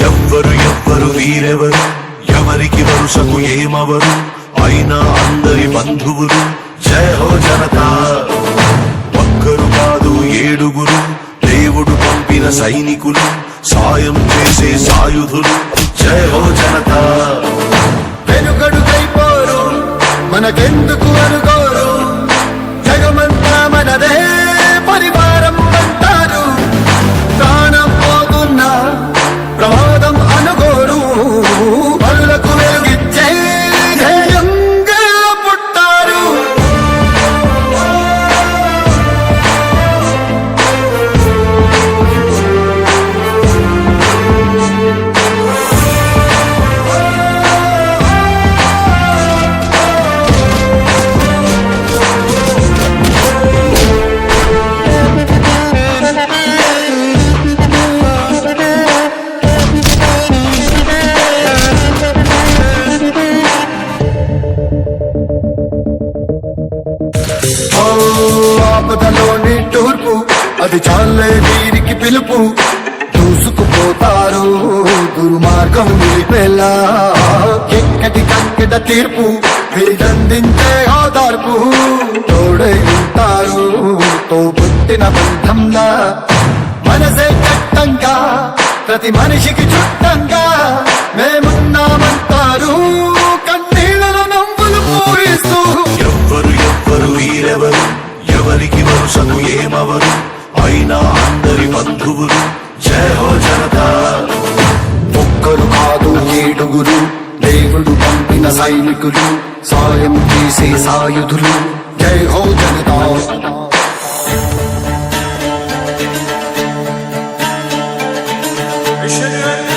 ఎవ్వరు ఎవ్వరు వీరెవరు, ఎవరికి వరుసకు ఏమవరు, అయినా అందరి బంధువులు. జయ హో జనతా. ఒక్కరు కాదు ఏడుగురు, దేవుడు పంపిన సైనికులు, సాయం చేసే సాయుధులు. జయ హో జనతా. వెనుకడుకైపోరు మనకెందుకు అనుకోరు, జగమంతా మనదే పరివారం అంటారు. ప్రాణం పోతున్నా ప్రమాదం అనుకోరు, పనులకు వెలుగిచ్చే ధైర్యంగా పుట్టారు. ఆపదలోని తూర్పు అది చాలే వీరికి పిలుపు, దూసుకుపోతారు దుర్మార్గం నిలిపేలా. ఎక్కడి కక్కడ తీర్పు వీరందించే ఆధార్పు, తోడై ఉంటారు తో పుట్టిన బంధంలా. మనసే చట్టంగా ప్రతి మనిషికి చుట్టంగా మేమున్నామంటారు, కన్నీళ్ళను నవ్వులు పూరిస్తూ. ఎవ్వరు ఎవ్వరు వీరెవరు, ఎవరికి వరుసకు ఏమవరు, అయినా అందరి బంధువులు. జయ హో జనతా. ఒక్కరు కాదు ఏడుగురు, దేవుడు పంపిన సైనికులు, సాయం చేసే సాయుధులు. జై హో జనతా. أشهد أن